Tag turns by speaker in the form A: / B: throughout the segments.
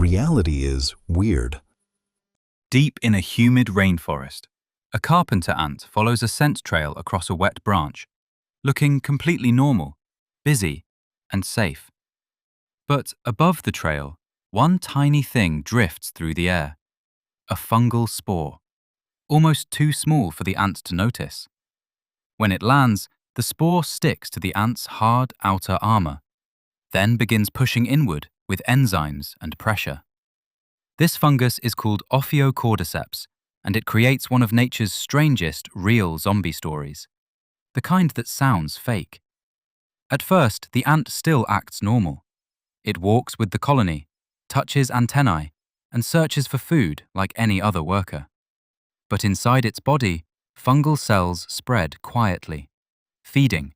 A: Reality is weird.
B: Deep in a humid rainforest, a carpenter ant follows a scent trail across a wet branch, looking completely normal, busy, and safe. But above the trail, one tiny thing drifts through the air. A fungal spore, almost too small for the ant to notice. When it lands, the spore sticks to the ant's hard outer armor, then begins pushing inward with enzymes and pressure. This fungus is called Ophiocordyceps, and it creates one of nature's strangest real zombie stories, the kind that sounds fake. At first, the ant still acts normal. It walks with the colony, touches antennae, and searches for food like any other worker. But inside its body, fungal cells spread quietly, feeding,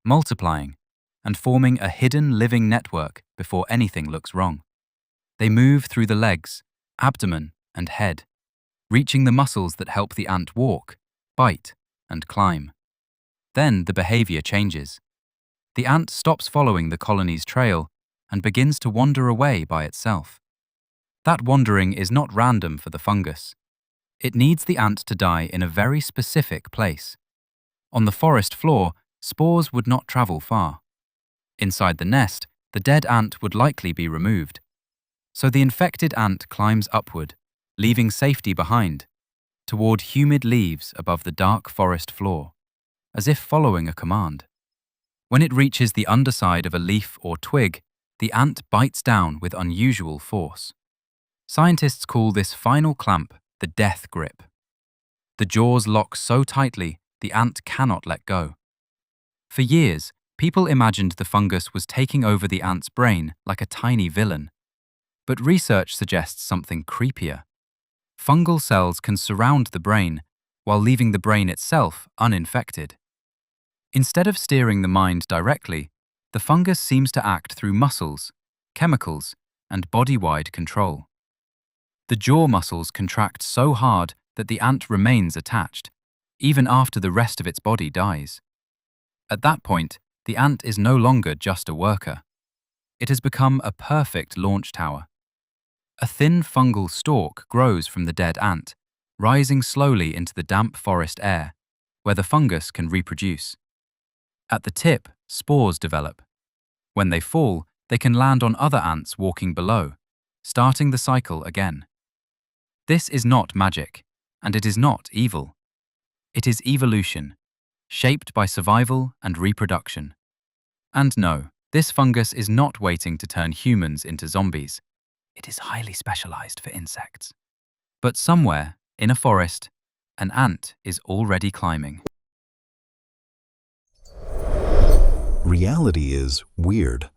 B: multiplying, and forming a hidden living network before anything looks wrong. They move through the legs, abdomen, and head, reaching the muscles that help the ant walk, bite, and climb. Then the behavior changes. The ant stops following the colony's trail and begins to wander away by itself. That wandering is not random for the fungus. It needs the ant to die in a very specific place. On the forest floor, spores would not travel far. Inside the nest, the dead ant would likely be removed. So the infected ant climbs upward, leaving safety behind, toward humid leaves above the dark forest floor, as if following a command. When it reaches the underside of a leaf or twig, the ant bites down with unusual force. Scientists call this final clamp the death grip. The jaws lock so tightly the ant cannot let go. For years, people imagined the fungus was taking over the ant's brain like a tiny villain. But research suggests something creepier. Fungal cells can surround the brain while leaving the brain itself uninfected. Instead of steering the mind directly, the fungus seems to act through muscles, chemicals, and body-wide control. The jaw muscles contract so hard that the ant remains attached, even after the rest of its body dies. At that point, the ant is no longer just a worker. It has become a perfect launch tower. A thin fungal stalk grows from the dead ant, rising slowly into the damp forest air, where the fungus can reproduce. At the tip, spores develop. When they fall, they can land on other ants walking below, starting the cycle again. This is not magic, and it is not evil. It is evolution, shaped by survival and reproduction. And no, this fungus is not waiting to turn humans into zombies. It is highly specialized for insects. But somewhere, in a forest, an ant is already climbing.
A: Reality is weird.